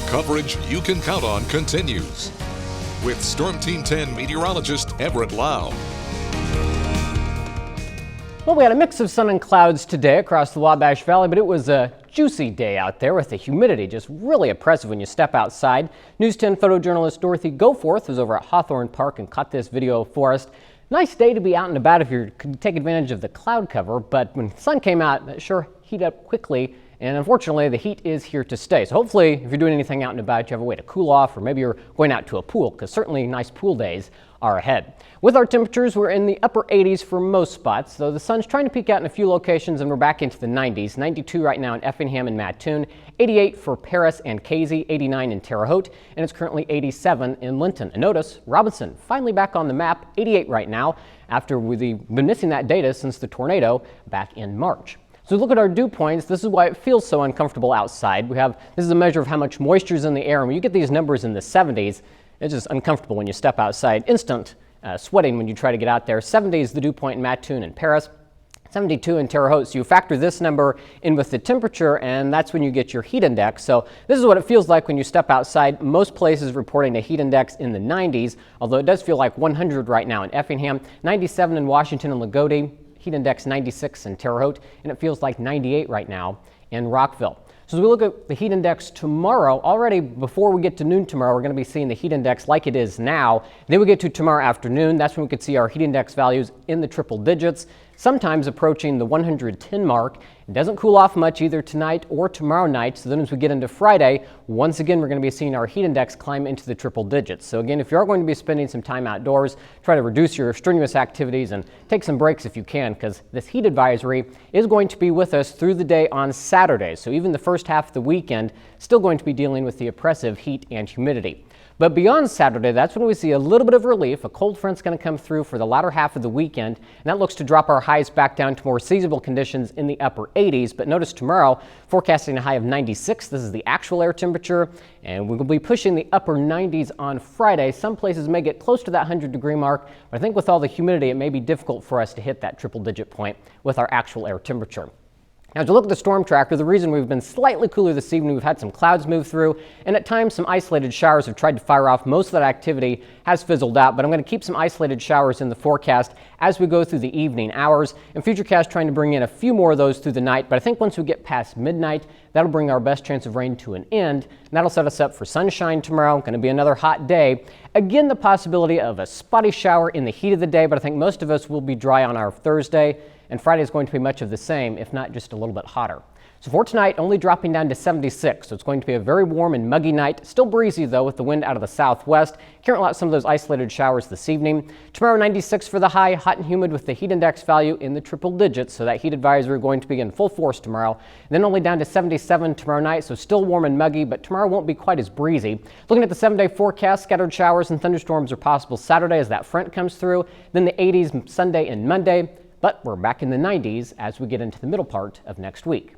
Coverage you can count on continues. With Storm Team 10 meteorologist Everett Lau. Well, we had a mix of sun and clouds today across the Wabash Valley, but it was a juicy day out there with the humidity just really oppressive when you step outside. News 10 photojournalist Dorothy Goforth was over at Hawthorne Park and caught this video for us. Nice day to be out and about if you could take advantage of the cloud cover, but when the sun came out, it sure heated up quickly. And unfortunately, the heat is here to stay. So hopefully, if you're doing anything out and about, you have a way to cool off, or maybe you're going out to a pool, because certainly nice pool days are ahead. With our temperatures, we're in the upper 80s for most spots, though the sun's trying to peek out in a few locations, and we're back into the 90s. 92 right now in Effingham and Mattoon, 88 for Paris and Casey, 89 in Terre Haute, and it's currently 87 in Linton. And notice, Robinson finally back on the map, 88 right now, after we've been missing that data since the tornado back in March. So look at our dew points. This is why it feels so uncomfortable outside. This is a measure of how much moisture is in the air. And when you get these numbers in the 70s, it's just uncomfortable when you step outside. Instant sweating when you try to get out there. 70 is the dew point in Mattoon and Paris. 72 in Terre Haute. So you factor this number in with the temperature, and that's when you get your heat index. So this is what it feels like when you step outside. Most places reporting a heat index in the 90s, although it does feel like 100 right now in Effingham, 97 in Washington and Lagodi. Heat index 96 in Terre Haute, and it feels like 98 right now in Rockville. So as we look at the heat index tomorrow, already before we get to noon tomorrow, we're going to be seeing the heat index like it is now. Then we get to tomorrow afternoon. That's when we could see our heat index values in the triple digits, sometimes approaching the 110 mark. It doesn't cool off much either tonight or tomorrow night. So then as we get into Friday, once again, we're going to be seeing our heat index climb into the triple digits. So again, if you are going to be spending some time outdoors, try to reduce your strenuous activities and take some breaks if you can, because this heat advisory is going to be with us through the day on Saturday. So even the first half of the weekend, still going to be dealing with the oppressive heat and humidity. But beyond Saturday, that's when we see a little bit of relief. A cold front's going to come through for the latter half of the weekend, and that looks to drop our highs back down to more seasonable conditions in the upper 80s. But notice tomorrow, forecasting a high of 96. This is the actual air temperature, and we will be pushing the upper 90s on Friday. Some places may get close to that 100-degree mark, but I think with all the humidity, it may be difficult for us to hit that triple-digit point with our actual air temperature. Now, as you look at the storm tracker, the reason we've been slightly cooler this evening, we've had some clouds move through, and at times some isolated showers have tried to fire off. Most of that activity has fizzled out, but I'm going to keep some isolated showers in the forecast as we go through the evening hours. And Futurecast trying to bring in a few more of those through the night, but I think once we get past midnight, that'll bring our best chance of rain to an end, and that'll set us up for sunshine tomorrow. Going to be another hot day. Again, the possibility of a spotty shower in the heat of the day, but I think most of us will be dry on our Thursday. And Friday is going to be much of the same, if not just a little bit hotter. So for tonight, only dropping down to 76. So it's going to be a very warm and muggy night. Still breezy, though, with the wind out of the southwest. Can't rule out some of those isolated showers this evening. Tomorrow, 96 for the high, hot and humid with the heat index value in the triple digits. So that heat advisory going to be in full force tomorrow. And then only down to 77 tomorrow night. So still warm and muggy, but tomorrow won't be quite as breezy. Looking at the 7-day forecast, scattered showers and thunderstorms are possible Saturday as that front comes through. Then the 80s Sunday and Monday. But we're back in the 90s as we get into the middle part of next week.